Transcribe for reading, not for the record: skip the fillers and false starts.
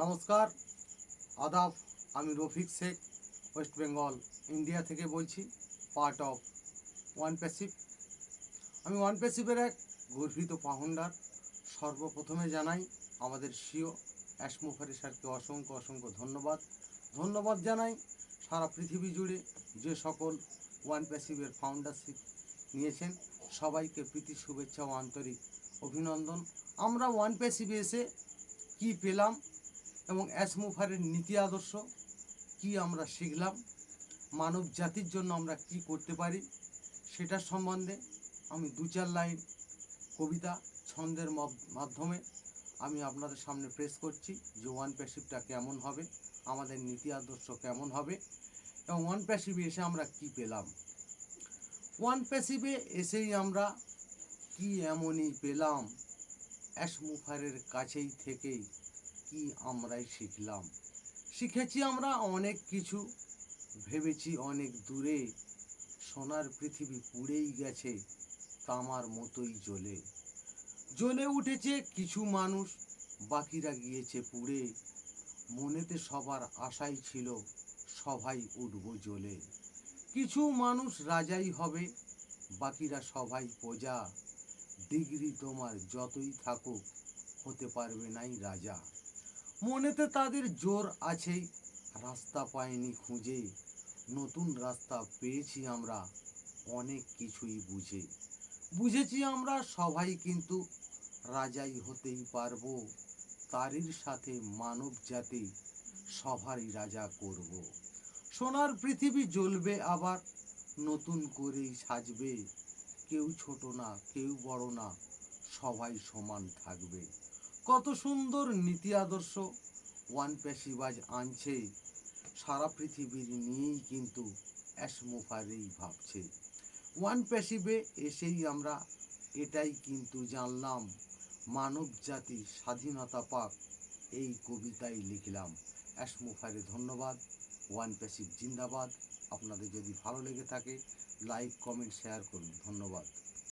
নমস্কার, আদাব। আমি রফিক শেখ, ওয়েস্ট বেঙ্গল ইন্ডিয়া থেকে বলছি, পার্ট অফ ওয়ান প্যাসিভ। আমি ওয়ান প্যাসিভের এক গর্বিত ফাউন্ডার। সর্বপ্রথমে জানাই আমাদের সিও অ্যাশমুফারি স্যারকে অসংখ্য অসংখ্য ধন্যবাদ জানাই সারা পৃথিবী জুড়ে যে সকল ওয়ান প্যাসিভের ফাউন্ডারশিপ নিয়েছেন, সবাইকে প্রীতি শুভেচ্ছা ও আন্তরিক অভিনন্দন। আমরা ওয়ান প্যাসিভে এসে কী পেলাম এবং অ্যাশমুফারের নীতি আদর্শ কি আমরা শিখলাম, মানব জাতির জন্য আমরা কি করতে পারি, সেটার সম্বন্ধে আমি দু চার লাইন কবিতা ছন্দের মাধ্যমে আমি আপনাদের সামনে প্রেস করছি যে ওয়ান প্যাসিভটা কেমন হবে, আমাদের নীতি আদর্শ কেমন হবে এবং ওয়ান প্যাসিভে এসে আমরা কি পেলাম। ওয়ান প্যাসিভে এসেই আমরা কি এমনই পেলাম, অ্যাশমুফারের কাছেই থেকেই কি আমরাই শিখেছি আমরা অনেক কিছু, ভেবেছি অনেক দূরে, সোনার পৃথিবী পুড়েই গেছে তামার মতোই জ্বলে উঠেছে কিছু মানুষ, বাকিরা গিয়েছে পুড়ে, মনেতে সবার আশাই ছিল সবাই উঠবো জ্বলে। কিছু মানুষ রাজাই হবে, বাকিরা সবাই প্রজা, ডিগ্রি তোমার যতই থাকুক হতে পারবে নাই রাজা। মনেতে তাদের জোর আছেই, রাস্তা পায়নি খুঁজে, নতুন রাস্তা পেয়েছি আমরা অনেক কিছুই বুঝেছি আমরা সবাই কিন্তু রাজাই হতেই পারবো, তারই সাথে মানব জাতি সবারই রাজা করব। সোনার পৃথিবী জ্বলবে আবার, নতুন করেই সাজবে, কেউ ছোট না কেউ বড় না, সবাই সমান থাকবে। কত সুন্দর নীতি আদর্শ ওয়ান প্যাসিভাজ আনছে, সারা পৃথিবীর নিয়েই কিন্তু অ্যাশমুফারেই ভাবছে। ওয়ান প্যাসিভে এসেই আমরা এটাই কিন্তু জানলাম, মানব জাতি স্বাধীনতা পাক এই কবিতায় লিখলাম। অ্যাশমুফারে ধন্যবাদ। ওয়ান প্যাসিভ জিন্দাবাদ। আপনাদের যদি ভালো লেগে থাকে লাইক কমেন্ট শেয়ার করুন। ধন্যবাদ।